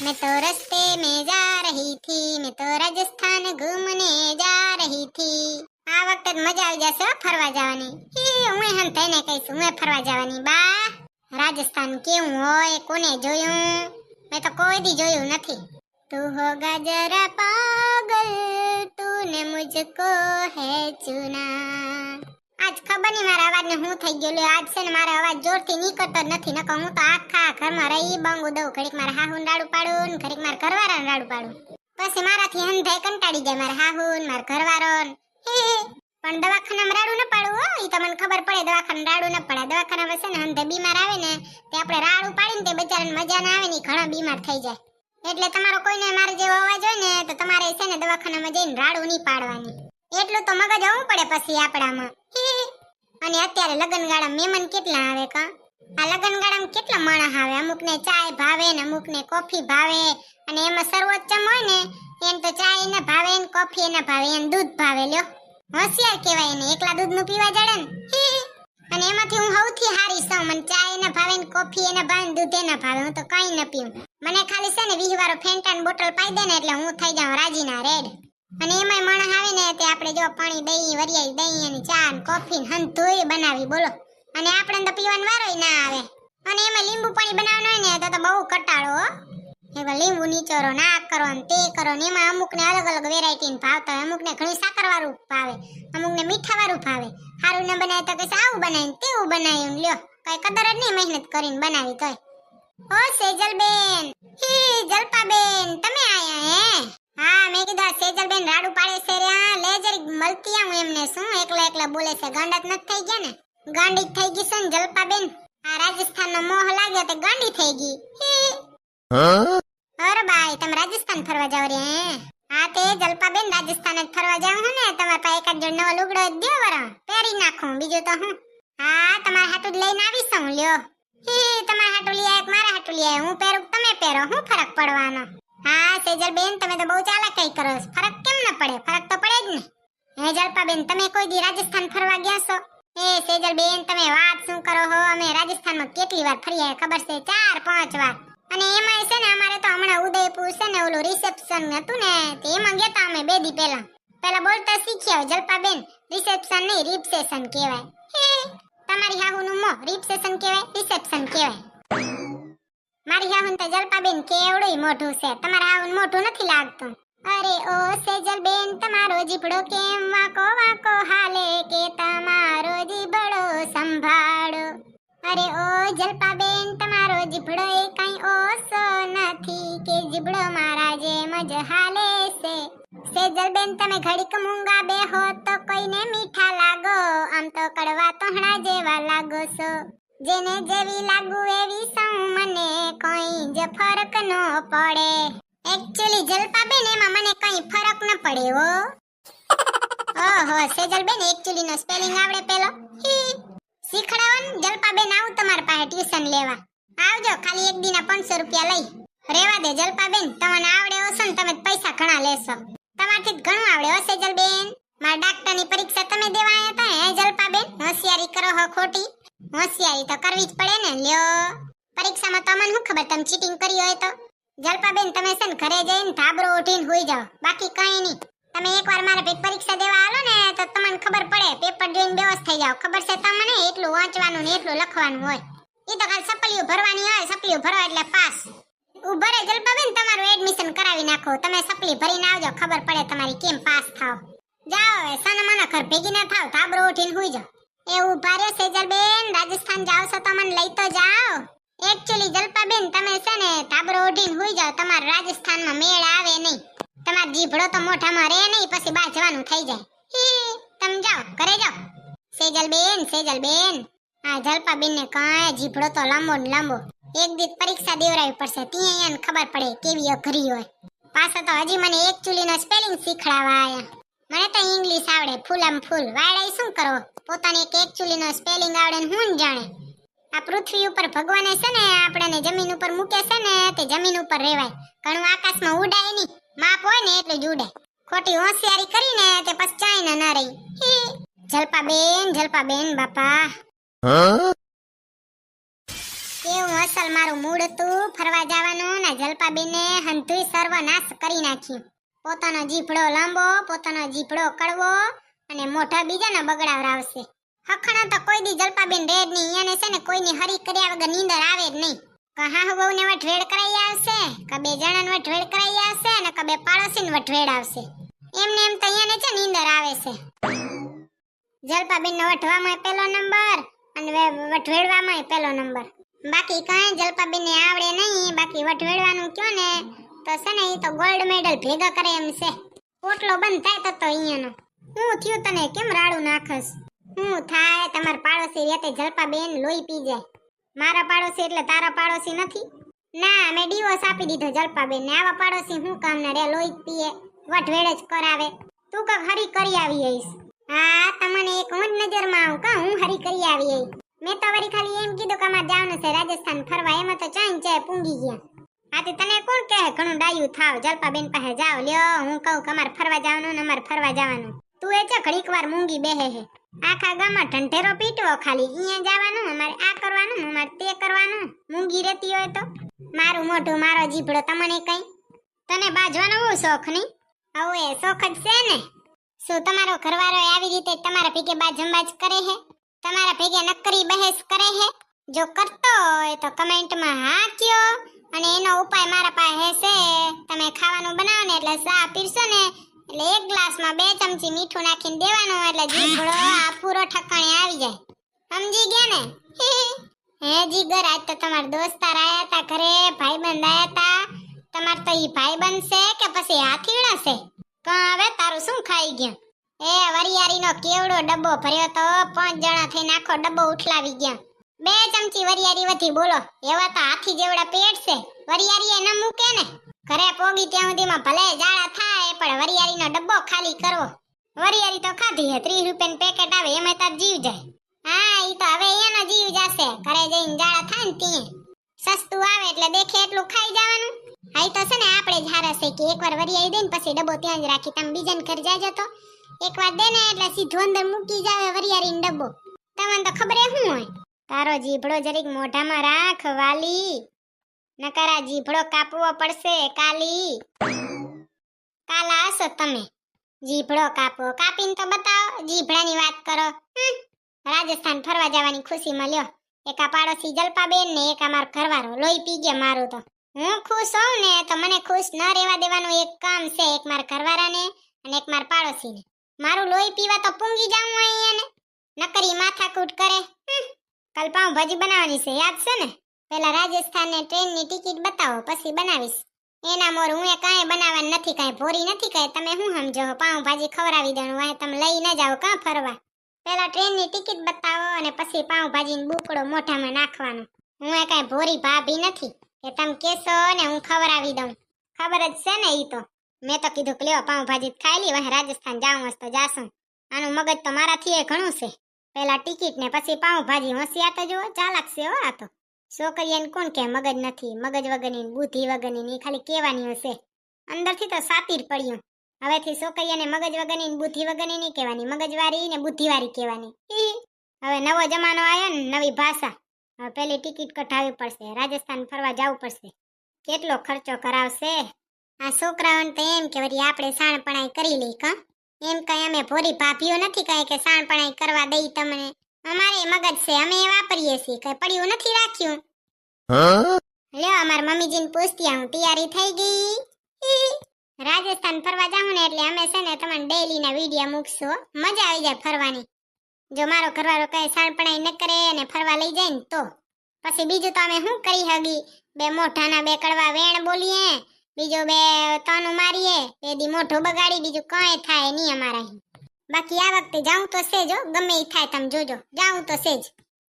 मैं तो रास्ते में जा रही थी, मैं तो રાજસ્થાન ઘૂમને જા રહી થી। આ વખતે મજા આવી જશે હો ફરવા જવાની। હું હમ તને કહીશ, હું ફરવા જવાની બા। રાજસ્થાન કેવું હોય કોને જોયું? મેં તો કોઈ દી જોયું નથી। તું હોગા જરા પાગલ, તૂને મુझको है चुना। આજ ખબર નહીં મારા અવાજને હું થઈ ગયો લે। આજ છે ને મારો અવાજ જોરથી નીકળતો જ નથી, નકર હું તો આખા ઘરમાં રહી બંગુ દઉં। ઘડીક મારા હાહુન રાડું પાડું ને ઘડીક મારા ઘરવાળાને રાડું પાડું, પછી મારાથી હંધાઈ કંટાળી જાય મારા હાહુન મારા ઘરવાળો। પણ દવાખાનામાં રાડું ન પાડું હો, ઈ તો મને ખબર પડે દવાખાને રાડું ન પડે। દવાખાનામાં છે ને હંધે બીમાર આવે ને તે આપણે રાડું પાડીને તે બચારાને મજા ના આવે ને ઘણા બીમાર થઈ જાય। એટલે તમારો કોઈને મારે જેવો અવાજ હોય ને તો તમારે છે ને દવાખાનામાં જઈને રાડું નહીં પાડવાની। એટલું તો મગજ હોવું પડે પછી આપણામાં। અને અત્યારે લગનગાળા મહેમાન કેટલા આવે કા? આ લગનગાળામાં કેટલા માણસ આવે? અમુકને ચાય ભાવે ને અમુકને કોફી ભાવે, અને એમાં સર્વોચ્ચમ હોય ને એને તો ચાય ન ભાવે ને કોફી ન ભાવે, એને દૂધ ભાવે। લ્યો હોશિયાર કહેવાય એને, એકલા દૂધનું પીવા જડે ને। અને એમાંથી હું સૌથી હારી છું, મને ચાય ન ભાવે ને કોફી ન ભાવે ને દૂધ ન ભાવે, હું તો કંઈ ન પીઉં। મને ખાલી છે ને 20 વારો ફેન્ટાની બોટલ પાઈ દે ને એટલે હું થઈ જાઉં રાજીના રેડ। અને એમાંય માણસ આવે ને તે આપણે જો પાણી દહીં વરિયાળી દહીં અને ચા ને કોફી ને હંધોય બનાવી બોલો, અને આપણે તો પીવાનો વારોય ના આવે। અને એમાં લીંબુ પાણી બનાવવાનું હોય ને તો બહુ કટાળો હો। એમાં લીંબુ નીચોરો નાક કરો ને તે કરો ને, એમાં અમુકને અલગ અલગ વેરાયટી ને ભાવતા હોય, અમુકને ઘણી સાકર વાળું ભાવે, અમુકને મીઠા વાળું ભાવે। સારું ન બનાવે તો કઈ આવું બનાવીને તેવું બનાવ્યું। લ્યો કઈ કદર જ નહીં મહેનત કરીને બનાવી તોય। ઓ સેજલબેન, જલપાબેન તમે આયા હે? હા મેં કીધું સેજલબેન રાડું પાડે છે રે, લે જરીક મળતી આવું એમને। શું એકલા એકલા બોલે છે? ગાંડા નથી થઈ ગયા ને? ગાંડી થઈ ગઈ છે ને જલપાબેન? આ રાજસ્થાનનો મોહ લાગ્યો તે ગાંડી થઈ ગઈ। અરે બાઈ તમે રાજસ્થાન ફરવા જાવ રે? હા તે જલપાબેન રાજસ્થાન જ ફરવા જાવ હું ને, તમારા પાસે એકાદ જોડ નવો લુગડો દે વરા પહેરી નાખું, બીજું તો હું। હા તમારા હાટું જ લઈને આવીશ હું। લ્યો તમારા હાટું લઈ આય મારા હાટું લઈ આય, હું પહેરું તમે પહેરો, હું ફરક પડવાનો? હા સેજલબેન તમે તો બહુ ચાલાકી કરો છો, ફરક કેમ ન પડે? ફરક તો પડે જ ને। હે જલપાબેન તમે કોઈ દી રાજસ્થાન ફરવા ગયા છો? એ સેજલબેન તમે વાત શું કરો હો? અમે રાજસ્થાનમાં કેટલી વાર ફરી આયા ખબર છે? 4-5 વાર। અને એમાંય છે ને અમારે તો હમણાં ઉદયપુર છે ને ઓલું રિસેપ્શન હતું ને તે એમાં ગયા તા અમે 2 દી પહેલા બોલતા શીખ્યા જલપાબેન। રિસેપ્શન નહીં રિપસેશન કહેવાય। તમારી હાહુનું મો રિપસેશન કહેવાય રિસેપ્શન કહેવાય। મારી હાહુન તો જલપાબેન કેવડું મોઢું છે, તમારા હાહુન મોઢું નથી લાગતું। અરે ઓ સેજલબેન તમારો જીભડો કેમ વાંકો વાંકો હાલે, કે તમારો જીભડો સંભાળો। અરે ઓ જલપાબેન તમારો જીભડો એ કઈ ઓછો નથી, કે જીભડો મારા જેમ જ હાલે છે। સેજલબેન તમે ઘડીક મૂંગા બેહો તો કોઈને મીઠા લાગો, આમ તો કડવા તોહણા જેવા લાગો છો। જેને જેવી લાગુ એવી સૌ, મને કોઈ જ ફરક ન પડે। એક્ચ્યુઅલી જલપાબેન એમાં મને કઈ ફરક ન પડે હો। ઓહો સેજલબેન એક્ચ્યુઅલી નો સ્પેલિંગ આવડે પેલો? શીખડાવો ને જલપાબેન, આવું તમારા પાસે ટ્યુશન લેવા આવજો, ખાલી એક દીના 500 રૂપિયા લઈ। રેવા દે જલપાબેન, તમને આવડે હશે ને તમે પૈસા ઘણા લેશો, તમારથી જ ઘણું આવડે હો સેજલબેન। મારા ડાક્ટરની પરીક્ષા તમે દેવા આયા હતા હે જલપાબેન? હોશિયારી કરો હો ખોટી? હોશિયારી તો કરવી જ પડે ને। લ્યો પરીક્ષામાં તો મને શું ખબર તમે ચીટિંગ કરી હોય તો? જલપાબેન તમે છે ને ઘરે જઈને ધાબરો ઉઠીને હોઈ જાઓ, બાકી કઈ નહીં। તમે એકવાર મારા પરીક્ષા દેવા આલો ને તો તમને ખબર પડે, પેપર જોઈને બેહોશ થઈ જાવ। ખબર છે તમને? એટલું વાંચવાનું ને એટલું લખવાનું હોય, ઈ તો ખાલી સપલીઓ ભરવાની હોય, સપલીઓ ભરો એટલે પાસ। ઉભરે જલપાબેન તમારું એડમિશન કરાવી નાખો, તમે સપલી ભરીને આવજો, ખબર પડે તમારી કેમ પાસ થાવ। જાઓ હવે સનમાના ઘર ભેગી ના થાવ, ધાબરો ઉઠીને હોઈ જાઓ। એ ઉભા રહ્યો સેજલબેન, રાજસ્થાન જાવ છો તો મને લઈ તો જાઓ। એક્ચ્યુઅલી જલપાબેન તમે છે ને ધાબરો ઉઠીને હોઈ જાઓ, તમારે રાજસ્થાનમાં મેળ આવે નહીં, તમારો જીભડો તો મોઢામાં રહે નહીં, પછી બહાર જવાનું થઈ જાય। તમે જાઓ ઘરે જાઓ। સેજલબેન આ જલપાબેન ને કાંઈ જીભડો તો લાંબો ને લાંબો, એક દી પરીક્ષા દેવરાવી પડશે, ત્યાં એને ખબર પડે કેવી અઘરી હોય। પાછા તો હજી મને એક્ચ્યુઅલી નો સ્પેલિંગ શીખડાવવા આયા। મને તો ઇંગ્લિશ આવડે ફૂલમ ફૂલ, વાયડાઈ શું કરો? પોતાને એક એક્ચ્યુઅલી નો સ્પેલિંગ આવડે ને હું જાણે। આ પૃથ્વી ઉપર ભગવાને છે ને આપણને જમીન ઉપર મૂકે છે ને તે જમીન ઉપર રહેવાય, ઘણું આકાશમાં ઉડાય નહીં, માપ હોય ને એટલે જ ઉડે। ખોટી હોશિયારી કરીને તે પછી ચાઈને ન રહી। જલપાબેન બાપા કેવું અસલ મારું મૂડ હતું ફરવા જવાનું ને જલપાબેને હંધુય સર્વનાશ કરી નાખ્યું. પોતાનો જીભડો લાંબો, પોતાનો જીભડો કડવો અને મોઢા બીજાના બગડાવરાવશે. હખણા તો કોઈ દી જલપાબેન રેડ નહીં. એને છે ને કોઈની હરી કર્યા વગર નીંદર આવે જ નહીં. કહા બહુને વઠવેડ કરાઈ આવશે, કે બે જણાને વઠવેડ કરાઈ આવશે ને કે બે પાડોશીને વઠવેડ આવશે. એમને એમ તો અહીંયાને છે નીંદર આવે છે. જલપાબેનનો વઠવામાં પહેલો નંબર અને વઠવેડવામાં પહેલો નંબર. બાકી કાંઈ જલપાબેનને આવડે નહીં. બાકી વઠવેડવાનું કયો ને તો છે ને એ તો ગોલ્ડ મેડલ ભેગા કરે એમ છે. પોટલો બંધ થાય તો અહીંયાનો. હું થયું તને કેમ રાડું નાખસ? હું થાય તમાર પાડોશી રેતે જલપાબેન લોહી પી જાય. મારા પાડોશી એટલે તારા પાડોશી નથી? ના, મેં ડિવોર્સ આપી દીધો જલપાબેન ને. આવા પાડોશી હું કામના રે? લોહી પીએ, વઠવેડ જ કરાવે. તું કક હરી કરી આવી આવીશ. હા, તમને એક હું જ નજરમાં આવું કા? હું હરી કરી આવી આવી. મેં તો વળી ખાલી એમ કીધું કે અમારે જવાનું છે રાજસ્થાન ફરવા. એમાં તો ચાઈ ચાય પૂંગી ગયા. આથી તને કોણ કહે ઘણું ડાયું થાવ? જલપાબેન પાસે જાવ લ્યો. હું કહું કે અમારે ફરવા જવાનું ને અમારે ફરવા જવાનું. તું એ છે ઘડીક વાર મૂંગી બેહે હે. આખા ગામમાં ઢંઢેરો પીટવો ખાલી. અહીંયા જવાનું, અમારે આ કરવાનું, અમારે તે કરવાનું. મૂંગી રહેતી હોય તો મારું મોઢું મારો જીભડો તમને કઈ? તને બાજવાનો બહુ શોખ નહીં? હવે શોખ જ છે ને. શું તમારો ઘરવાળો આવી રીતે તમારા ભેગે બાજંબાજ કરે હે? તમારા ભેગે નકરી બહેસ કરે હે? જો કરતો હોય તો કમેન્ટમાં હા કયો. અને એનો ઉપાય મારા પાસે છે. તમે ખાવાનું બનાવો ને એટલે ચા પીરસો ને એટલે એક ગ્લાસમાં 2 ચમચી મીઠું નાખીને દેવાનું. એટલે જીભડો આ પૂરો ઠકાણે આવી જાય. સમજી ગયા ને? હે જીગર, આજ તો તમાર દોસ્તાર આયા તા ઘરે, ભાઈબંધ આયા તા. તમાર તો ઈ ભાઈબંધ છે કે પછી હાથીડા છે? કા હવે તારું શું ખાઈ ગયા? એ વરિયાળીનો કેવડો ડબ્બો ભર્યો તો 5 જણા થઈને આખો ડબ્બો ઉઠલાવી ગયા. 2 ચમચી વરિયાળી વધી બોલો. એવા તો હાથી જેવડા પેટ છે. વરિયાળી એ ન મૂકે ને. ઘરે પોગી ત્યાં સુધીમાં ભલે જાડા થાય પણ વરિયાળીનો ડબ્બો ખાલી કરવો. વરિયાળી તો ખાધી હે, 30 રૂપિયાનું પેકેટ આવે એમાં તાર જીવ જાય. હા, ઈ તો હવે એનો જીવ જાશે. ઘરે જઈને જાડા થાય ને ત્યાં સસ્તું આવે એટલે દેખે એટલું ખાઈ જવાનું. હા, ઈ તો છે ને આપણે જ હારા છે કે એકવાર વરિયાળી દે ને પછી ડબ્બો ત્યાં જ રાખી. તમે બીજાને ઘર જાજો તો એકવાર દે ને એટલે સીધું અંદર મૂકી જાવે વરિયાળીનો ડબ્બો. તમને તો ખબર શું હોય? તારો જીભડો જરીક મોઢામાં રાખ વાલી, નકર આ જીભડો કાપવો પડશે કાલી. કાલા હશો તમે. જીભડો કાપો, કાપીને તો બતાવો. જીભડાની વાત કરો. રાજસ્થાન ફરવા જવાની ખુશીમાં લ્યો એક આ પાડોશી જલપાબેન ને એક અમાર ઘરવાળો લોહી પી ગયા મારું. તો હું ખુશ હોઉં ને તો મને ખુશ ન રહેવા દેવાનું એક કામ છે. એક માર ઘરવાળાને અને એક માર પાડોશીને. મારું લોહી પીવા તો પૂંગી જાઉં અહીંયા ને નકરી માથાકૂટ કરે. કાલ પાઉં ભાજી બનાવવાની છે, યાદ છે ને? પેલા રાજસ્થાન ને ટ્રેનની ટિકિટ બતાવો પછી બનાવીશ. એના મોર હું એ કાંઈ બનાવવાનું નથી, કાંઈ ભોરી નથી. કાંઈ તમે શું સમજો? પાઉં ભાજી ખવડાવી દેવાનું હોય. તમે લઈ ન જાઓ કાં ફરવા? પેલા ટ્રેનની ટિકિટ બતાવો અને પછી પાઉં ભાજીનો બુકડો મોઢામાં નાખવાનો. હું એ કાંઈ ભોરી ભાભી નથી કે તમે કેસો ને હું ખવડાવી દઉં. ખબર જ છે ને? ઈ તો મેં તો કીધું કે લ્યો પાઉં ભાજી ખાઈ લી, વહે રાજસ્થાન જાઉં હશે તો જાશું. આનું મગજ તો મારાથી એ ઘણું છે. પેલા ટિકિટ ને પછી પાઉં ભાજી. હોશિયાર તો જુઓ, ચાલાક છે હો આ તો. છોકરીઓને કોણ કે મગજ નથી? મગજ વગરની બુદ્ધિ વગરની ખાલી કહેવાની હશે. અંદરથી તો સાતીર પડ્યું. હવેથી છોકરીઓને મગજ વગરની બુદ્ધિ વગરની નહીં કહેવાની, મગજવાળી ને બુદ્ધિવાળી કહેવાની. હવે નવો જમાનો આવ્યો ને, નવી ભાષા. હવે પેલી ટિકિટ કઢાવવી પડશે. રાજસ્થાન ફરવા જવું પડશે. કેટલો ખર્ચો કરાવશે આ છોકરાઓને? તો એમ કે વળી આપણે સાણપણાઈ કરી લઈ કા? એમ કઈ અમે ભોરી ભાભીઓ નથી કઈ કે સાણપણાઈ કરવા દઈ તમને. અમારે મગજ છે, અમે એ વાપરીએ છીએ. કઈ પડ્યું નથી રાખ્યું. લ્યો અમાર મમ્મીજીને પૂછતી આવું તૈયારી થઈ ગઈ? રાજસ્થાન ફરવા જાઉં ને એટલે અમે છે ને તમને ડેઈલી ના વિડીયો મૂકશું. મજા આવી જાય ફરવાની. જો મારો ઘરવાળો કઈ સાણપણાઈ ન કરે અને ફરવા લઈ જાય ને તો પછી બીજું તો અમે શું કરી હગી? 2 મોઢાના 2 કડવા વેણ બોલીએ, બીજું 2 તાનું મારીએ, 2 દી મોઢું બગાડી, બીજું કઈ થાય નહીં અમારા. બાકી આ વખતે જાઉં તો સેજ, ગમે ઈ થાય તમે જોજો. જાઉં તો સેજ.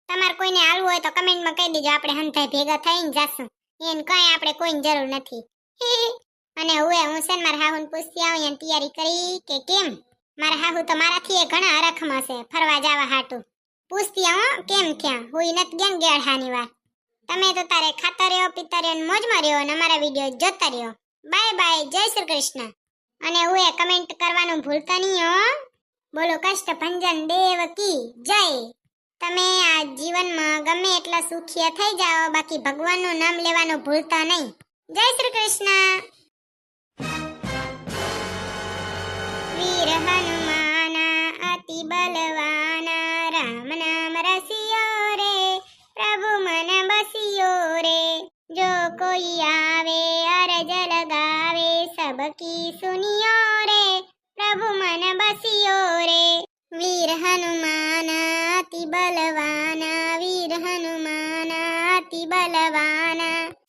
તમારે કોઈને હાલવું હોય તો કમેન્ટમાં કહી દેજો. આપણે હંધાઈ ભેગા થઈને જાશું. એને કઈ આપણે કોઈની જરૂર નથી. અને હું છે ને મારા હાહુને પૂછતી આવું એને તૈયારી કરી કે કેમ. મારા હાહુ તો મારાથી ઘણા હરખમાં છે ફરવા જવા હાટું. પૂછતી આવું કેમ થયા. હું નથી ગેન ગેળહાની વાત. તમે તો તારે ખાતા રહ્યો, પીતા રહ્યો, મોજમાં રહ્યો અને અમારા વિડીયો જોતા રહ્યો. બાય બાય, જય શ્રી કૃષ્ણ. અને હું કમેન્ટ કરવાનું ભૂલતા નહીં હો. બોલો કષ્ટભંજન દેવ કી જય. તમે આ જીવનમાં ગમે એટલા સુખિયા થઈ જાઓ, બાકી ભગવાનનું નામ લેવાનું ભૂલતા નહીં. જય શ્રી કૃષ્ણ. વીર હનુમાના અતિ બલવાના, રામ નામ રસિયો રે, પ્રભુ મન બસિયો રે. જો કોઈ આવે અરજ લગાવે, સબકી સુનિયો રે, પ્રભુ મન બસિયો રે. વીર હનુમાના અતિ બલવાના, વીર હનુમાના અતિ બલવાના.